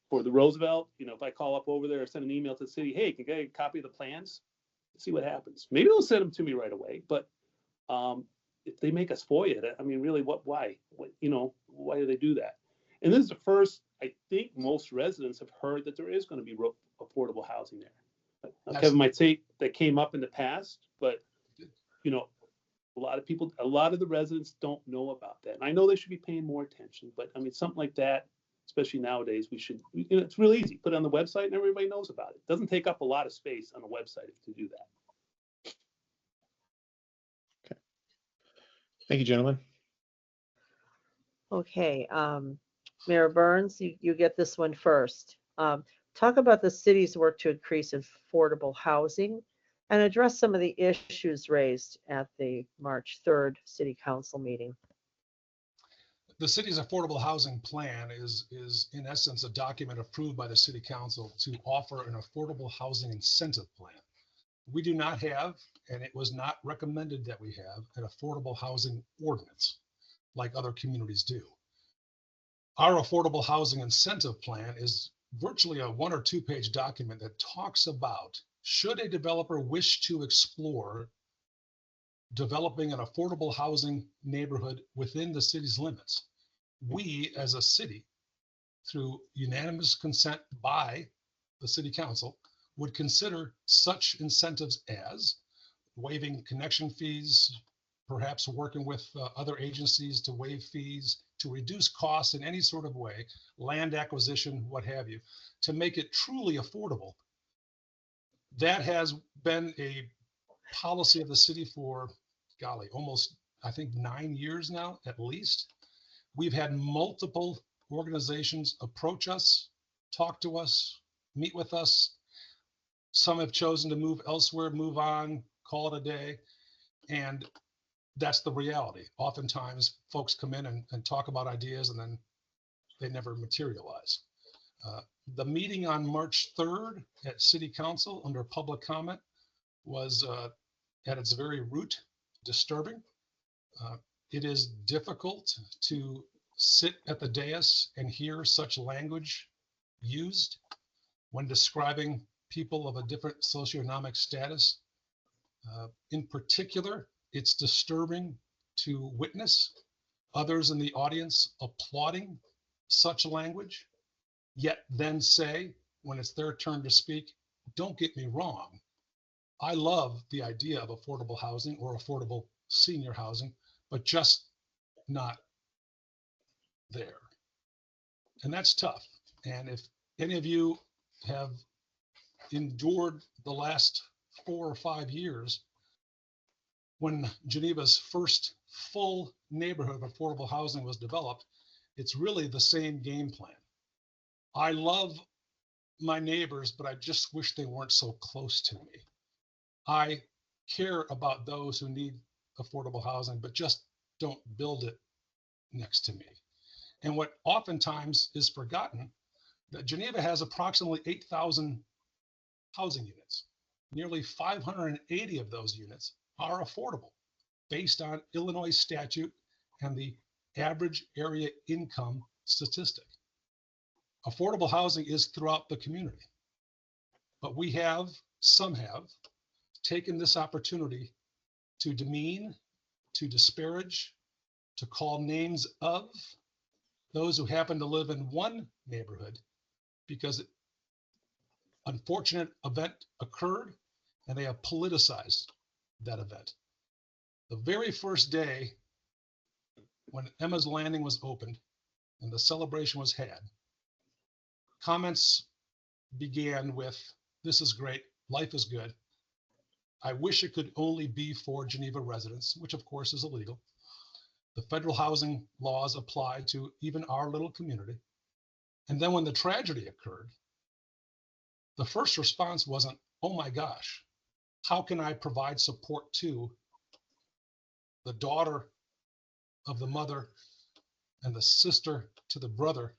for the Roosevelt, if I call up over there or send an email to the city, hey, can I get a copy of the plans? Let's see what happens. Maybe they'll send them to me right away. But if they make us FOIA it, I mean, really, why? Why do they do that? And this is the first, I think most residents have heard that there is going to be affordable housing there. Now, Kevin might say that came up in the past, but a lot of the residents don't know about that. And I know they should be paying more attention, but I mean, something like that, especially nowadays, it's really easy. Put it on the website and everybody knows about it. It doesn't take up a lot of space on the website to do that. Okay. Thank you, gentlemen. Okay. Mayor Burns, you get this one first. Talk about the city's work to increase affordable housing and address some of the issues raised at the March 3rd City Council meeting. The city's affordable housing plan is in essence a document approved by the City Council to offer an affordable housing incentive plan. We do not have, and it was not recommended that we have, an affordable housing ordinance like other communities do. Our affordable housing incentive plan is virtually a 1 or 2 page document that talks about, should a developer wish to explore developing an affordable housing neighborhood within the city's limits, we as a city, through unanimous consent by the City Council, would consider such incentives as waiving connection fees, perhaps working with other agencies to waive fees, to reduce costs in any sort of way, land acquisition, what have you, to make it truly affordable. That has been a policy of the city for, golly, almost, I think, 9 years now, at least. We've had multiple organizations approach us, talk to us, meet with us. Some have chosen to move elsewhere, move on, call it a day. And that's the reality. Oftentimes folks come in and talk about ideas and then they never materialize. The meeting on March 3rd at City Council under public comment was at its very root disturbing. It is difficult to sit at the dais and hear such language used when describing people of a different socioeconomic status. In particular, it's disturbing to witness others in the audience applauding such language, yet then say, when it's their turn to speak, don't get me wrong, I love the idea of affordable housing or affordable senior housing, but just not there. And that's tough. And if any of you have endured the last 4 or 5 years, when Geneva's first full neighborhood of affordable housing was developed, it's really the same game plan. I love my neighbors, but I just wish they weren't so close to me. I care about those who need affordable housing, but just don't build it next to me. And what oftentimes is forgotten, that Geneva has approximately 8,000 housing units. Nearly 580 of those units are affordable based on Illinois statute and the average area income statistic. Affordable housing is throughout the community, but some have taken this opportunity to demean, to disparage, to call names of those who happen to live in one neighborhood because an unfortunate event occurred and they have politicized that event. The very first day when Emma's Landing was opened and the celebration was had, comments began with, "This is great, life is good. I wish it could only be for Geneva residents," which of course is illegal. The federal housing laws apply to even our little community. And then when the tragedy occurred, the first response wasn't, "Oh my gosh, how can I provide support to the daughter of the mother and the sister to the brother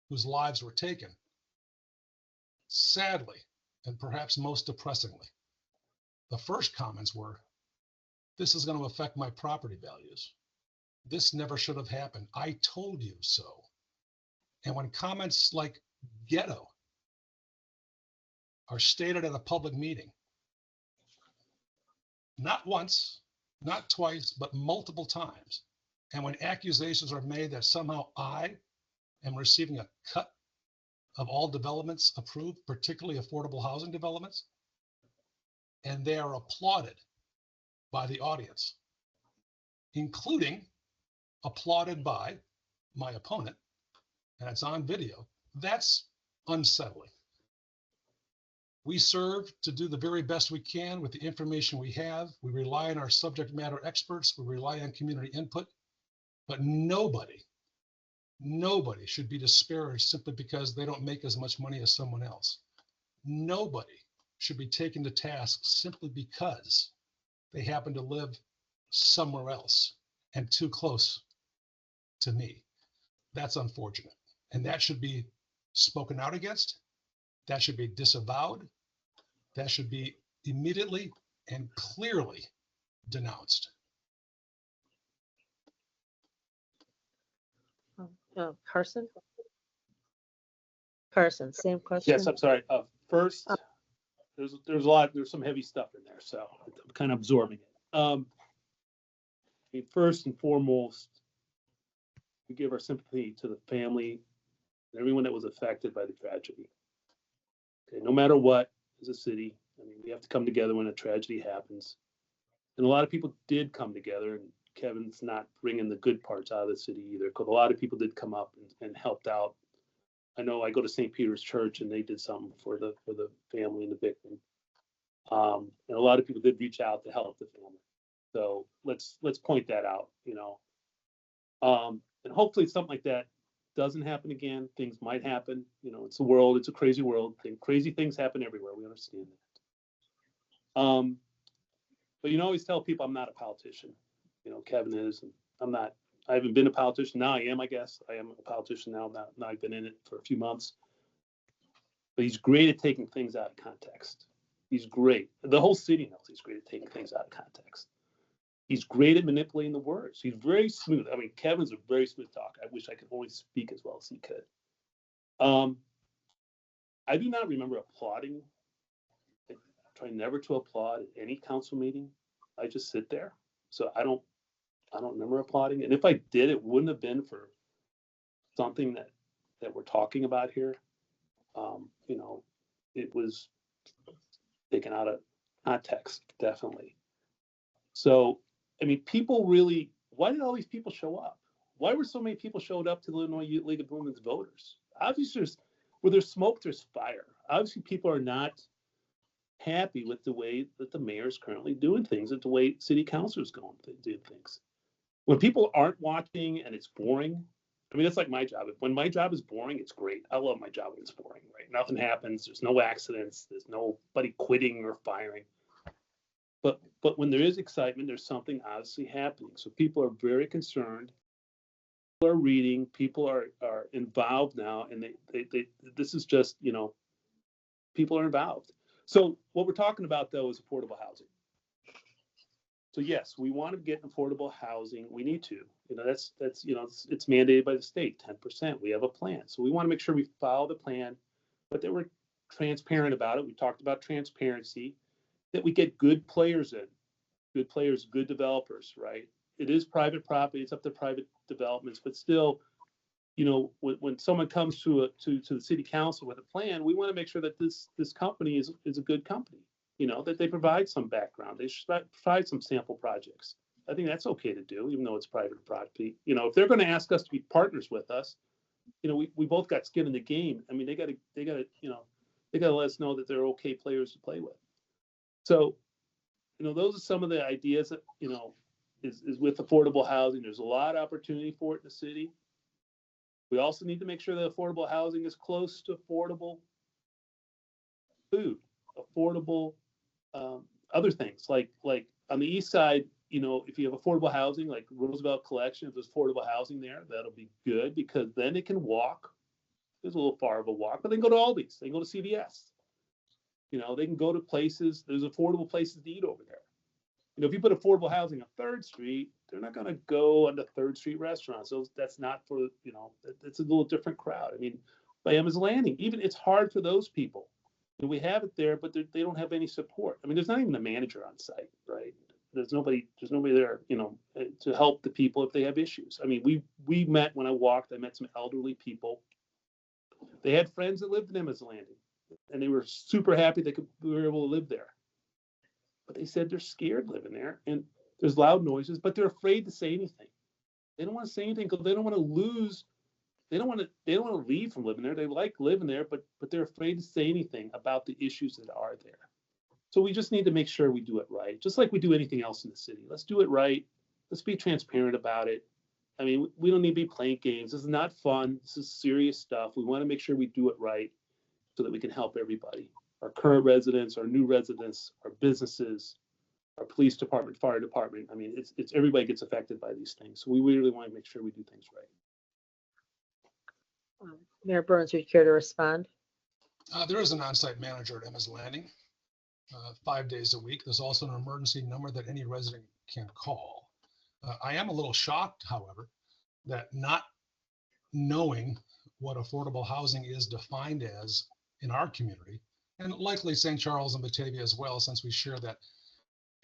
whose lives were taken?" Sadly, and perhaps most depressingly, the first comments were, "This is going to affect my property values. This never should have happened. I told you so." And when comments like ghetto are stated at a public meeting, not once, not twice, but multiple times, and when accusations are made that somehow I am receiving a cut of all developments approved, particularly affordable housing developments, and they are applauded by the audience, including applauded by my opponent, and it's on video, that's unsettling. We serve to do the very best we can with the information we have. We rely on our subject matter experts. We rely on community input, but nobody should be disparaged simply because they don't make as much money as someone else. Nobody should be taken to task simply because they happen to live somewhere else and too close to me. That's unfortunate. And that should be spoken out against. That should be disavowed. That should be immediately and clearly denounced. Carson? Carson, same question? Yes, I'm sorry. First, there's some heavy stuff in there, so I'm kind of absorbing it. I mean, first and foremost, we give our sympathy to the family and everyone that was affected by the tragedy. Okay, no matter what, as a city, I mean, we have to come together when a tragedy happens. And a lot of people did come together, and Kevin's not bringing the good parts out of the city either, because a lot of people did come up and helped out. I know I go to St. Peter's Church and they did something for the family and the victim. And a lot of people did reach out to help the family. So let's point that out, you know. And hopefully something like that doesn't happen again. Things might happen, you know, it's a world, it's a crazy world. Crazy things happen everywhere. We understand that. But you know, always tell people I'm not a politician. You know, Kevin is, and I'm not I haven't been a politician. Now I am, I guess. I am a politician now. Now I've been in it for a few months. But he's great at taking things out of context. He's great. The whole city knows he's great at taking things out of context. He's great at manipulating the words. He's very smooth. I mean, Kevin's a very smooth talker. I wish I could always speak as well as he could. I do not remember applauding. I try never to applaud at any council meeting. I just sit there. So I don't remember applauding. And if I did, it wouldn't have been for something that we're talking about here. You know, it was taken out of context, definitely. So, I mean, people really, why did all these people show up? Why were so many people showed up to the Illinois League of Women's Voters? Obviously, where there's smoke, there's fire. Obviously, people are not happy with the way that the mayor is currently doing things and the way city councilors going to do things. When people aren't watching and it's boring, I mean, it's like my job. When my job is boring, it's great. I love my job when it's boring, right? Nothing happens. There's no accidents. There's nobody quitting or firing. But when there is excitement, there's something obviously happening. So people are very concerned. People are reading. People are involved now, and they this is just, you know, people are involved. So what we're talking about though is affordable housing. So yes, we want to get affordable housing. We need to. You know, that's you know, it's mandated by the state, 10%. We have a plan. So we want to make sure we follow the plan, but that we're transparent about it. We talked about transparency, that we get good players in, good players, good developers, right? It is private property. It's up to private developments, but still, you know, when someone comes to the city council with a plan, we want to make sure that this company is a good company. You know, that they provide some background. They should provide some sample projects. I think that's okay to do, even though it's private property. You know, if they're going to ask us to be partners with us, you know, we both got skin in the game. I mean, they got to, you know, they got to let us know that they're okay players to play with. So, you know, those are some of the ideas that, you know, is with affordable housing. There's a lot of opportunity for it in the city. We also need to make sure that affordable housing is close to affordable food, affordable other things like on the east side. You know, if you have affordable housing like Roosevelt Collection, if there's affordable housing there, that'll be good because then it can walk. There's a little far of a walk, but they can go to Aldi's, they can go to CVS. You know, they can go to places. There's affordable places to eat over there. You know, if you put affordable housing on 3rd Street, they're not going to go onto 3rd Street restaurants. So that's not for, you know, it's a little different crowd. I mean, by Emma's Landing, even it's hard for those people. And we have it there, but they don't have any support. I mean, there's not even a manager on site, right? There's nobody there, you know, to help the people if they have issues. I mean, we met when I walked. I met some elderly people. They had friends that lived in Emma's Landing, and they were super happy they were able to live there. But they said they're scared living there, and there's loud noises, but they're afraid to say anything. They don't want to say anything because they don't want to lose. They don't want to leave from living there. They like living there, but they're afraid to say anything about the issues that are there. So we just need to make sure we do it right, just like we do anything else in the city. Let's do it right. Let's be transparent about it. I mean, we don't need to be playing games. This is not fun. This is serious stuff. We want to make sure we do it right so that we can help everybody. Our current residents, our new residents, our businesses, our police department, fire department. I mean, it's everybody gets affected by these things. So we really want to make sure we do things right. Mayor Burns, would you care to respond? There is an on-site manager at Emma's Landing, 5 days a week. There's also an emergency number that any resident can call. I am a little shocked, however, that not knowing what affordable housing is defined as in our community, and likely St. Charles and Batavia as well, since we share that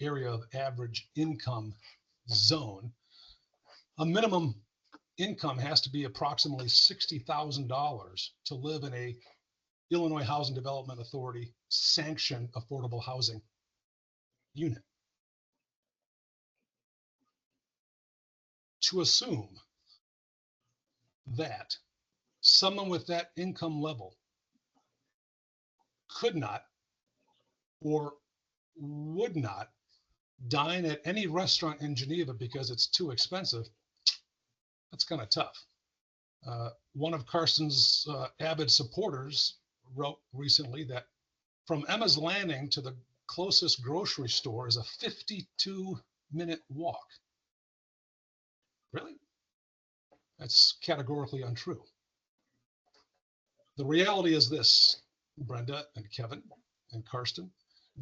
area of average income zone, a minimum income has to be approximately $60,000 to live in a Illinois Housing Development Authority sanctioned affordable housing unit. To assume that someone with that income level could not or would not dine at any restaurant in Geneva because it's too expensive, that's kind of tough. One of Karsten's avid supporters wrote recently that from Emma's Landing to the closest grocery store is a 52-minute walk. Really? That's categorically untrue. The reality is this, Brenda and Kevin and Karsten,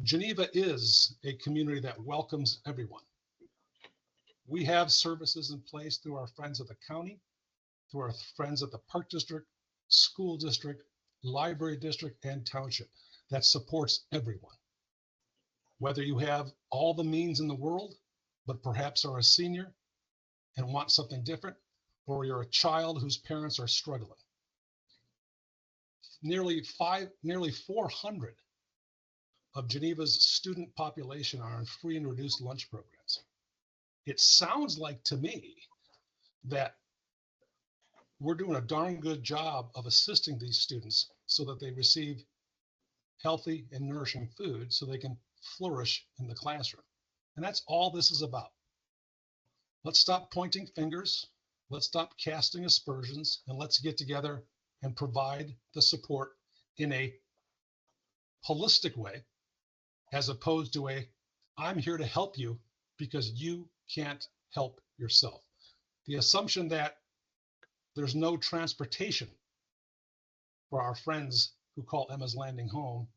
Geneva is a community that welcomes everyone. We have services in place through our friends at the county, through our friends at the Park District, School District, Library District, and Township that supports everyone. Whether you have all the means in the world, but perhaps are a senior and want something different, or you're a child whose parents are struggling. Nearly 400 of Geneva's student population are on free and reduced lunch programs. It sounds like to me that we're doing a darn good job of assisting these students so that they receive healthy and nourishing food so they can flourish in the classroom. And that's all this is about. Let's stop pointing fingers. Let's stop casting aspersions, and let's get together and provide the support in a holistic way, as opposed to a, I'm here to help you because you can't help yourself. The assumption that there's no transportation for our friends who call Emma's Landing home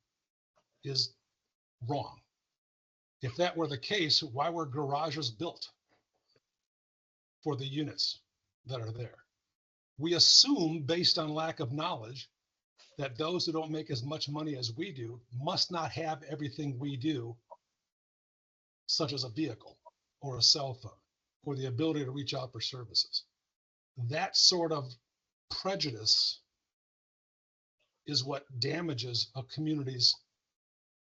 is wrong. If that were the case, why were garages built for the units that are there? We assume, based on lack of knowledge, that those who don't make as much money as we do must not have everything we do, such as a vehicle or a cell phone or the ability to reach out for services. That sort of prejudice is what damages a community's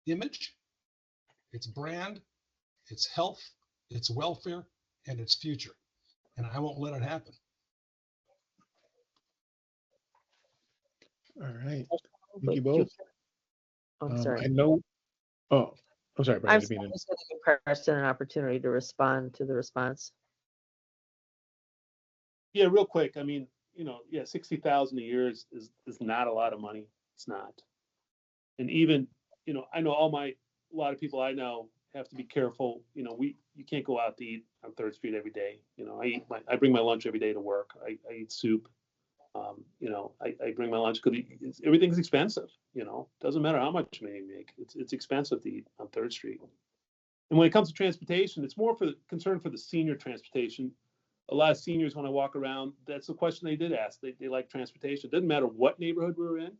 image, its brand, its health, its welfare, and its future. And I won't let it happen. All right. Thank But you both. I'm sorry. I know. Oh, I'm sorry, Brian. I'm I didn't mean to- just going to give Karsten an opportunity to respond to the response. Yeah, real quick. I mean, yeah, 60,000 a year is not a lot of money. It's not. And even, I know a lot of people I know have to be careful. You can't go out to eat on 3rd Street every day. I bring my lunch every day to work. I eat soup. I bring my lunch because everything's expensive. Doesn't matter how much money you make. It's expensive to eat on 3rd Street. And when it comes to transportation, it's more for the concern for the senior transportation. A lot of seniors, when I walk around, that's the question they did ask. They like transportation. It doesn't matter what neighborhood we're in,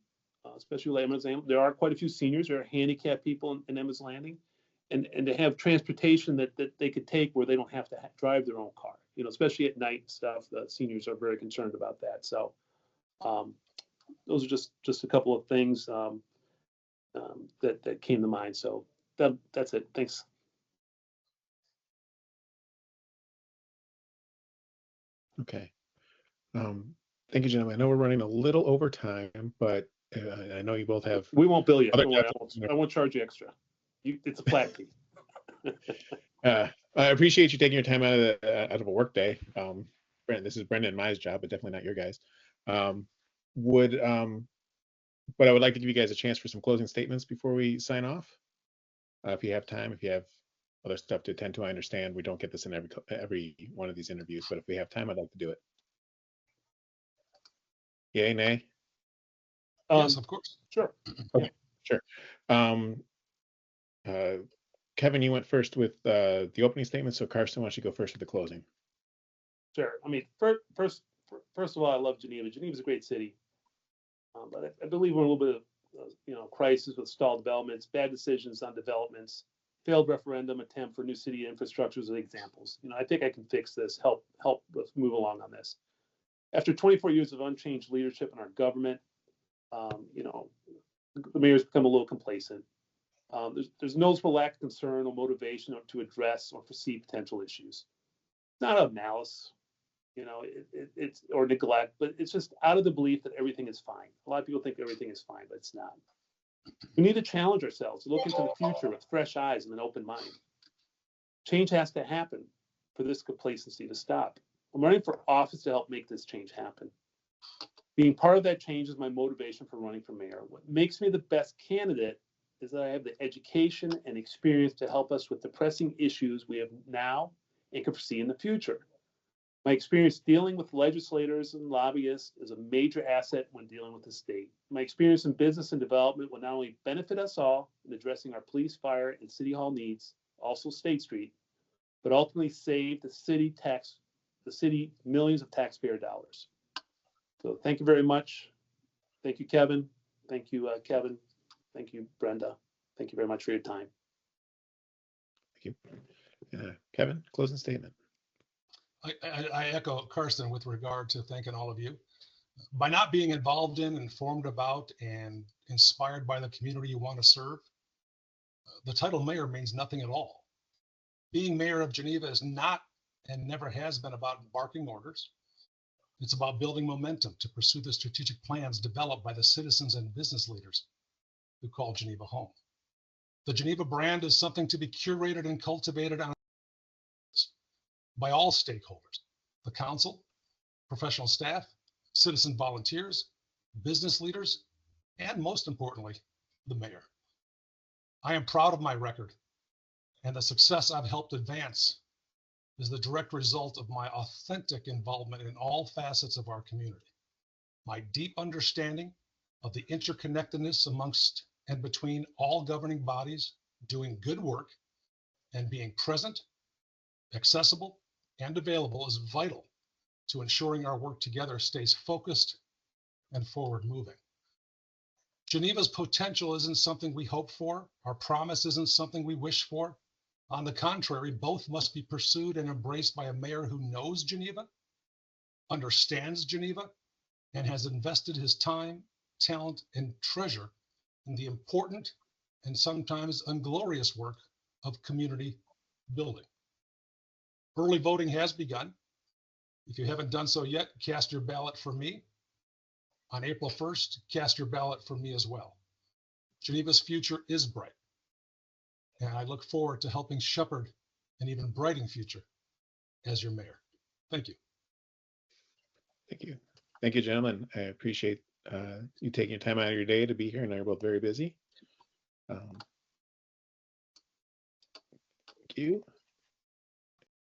especially like Emma's Landing. There are quite a few seniors. There are handicapped people in Emma's Landing, and to have transportation that they could take where they don't have to drive their own car. Especially at night and stuff. The seniors are very concerned about that. So those are just a couple of things that came to mind. So that's it. Thanks. Okay. Thank you, gentlemen. I know we're running a little over time, but I know you both have. We won't bill you. other Don't worry. jobs. I won't charge you extra. It's a flat fee. I appreciate you taking your time out of a work day. Brent, this is Brendan and my job, but definitely not your guys. But I would like to give you guys a chance for some closing statements before we sign off. If you have time, if you have other stuff to attend to, I understand we don't get this in every one of these interviews, but if we have time, I'd like to do it. Yay, nay? Yes, of course. Sure. Okay, sure. Kevin, you went first with the opening statement, so Karsten, why don't you go first with the closing? Sure. I mean, first of all, I love Geneva. Geneva's a great city, but I believe we're in a little bit of crisis with stalled developments, bad decisions on developments, failed referendum attempt for new city infrastructures as examples. I think I can fix this. Help us move along on this. After 24 years of unchanged leadership in our government, the mayor's become a little complacent. There's noticeable lack of concern or motivation to address or foresee potential issues. It's not out of malice, it's or neglect, but it's just out of the belief that everything is fine. A lot of people think everything is fine, but it's not. We need to challenge ourselves, look into the future with fresh eyes and an open mind. Change has to happen for this complacency to stop. I'm running for office to help make this change happen. Being part of that change is my motivation for running for mayor. What makes me the best candidate is that I have the education and experience to help us with the pressing issues we have now and can foresee in the future. My experience dealing with legislators and lobbyists is a major asset when dealing with the state. My experience in business and development will not only benefit us all in addressing our police, fire, and city hall needs, also State Street, but ultimately save the city millions of taxpayer dollars. So thank you very much. Thank you, Kevin. Thank you, Kevin. Thank you, Brenda. Thank you very much for your time. Thank you. Kevin, closing statement. I echo Karsten with regard to thanking all of you. By not being involved in, informed about, and inspired by the community you want to serve, the title mayor means nothing at all. Being mayor of Geneva is not and never has been about barking orders. It's about building momentum to pursue the strategic plans developed by the citizens and business leaders who call Geneva home. The Geneva brand is something to be curated and cultivated on by all stakeholders, the council, professional staff, citizen volunteers, business leaders, and most importantly, the mayor. I am proud of my record, and the success I've helped advance is the direct result of my authentic involvement in all facets of our community. My deep understanding of the interconnectedness amongst and between all governing bodies doing good work and being present, accessible, and available is vital to ensuring our work together stays focused and forward moving. Geneva's potential isn't something we hope for. Our promise isn't something we wish for. On the contrary, both must be pursued and embraced by a mayor who knows Geneva, understands Geneva, and has invested his time, talent, and treasure in the important and sometimes inglorious work of community building. Early voting has begun. If you haven't done so yet, cast your ballot for me. On April 1st, cast your ballot for me as well. Geneva's future is bright, and I look forward to helping shepherd an even brighter future as your mayor. Thank you. Thank you. Thank you, gentlemen. I appreciate you taking your time out of your day to be here, and I know you're both very busy. Thank you.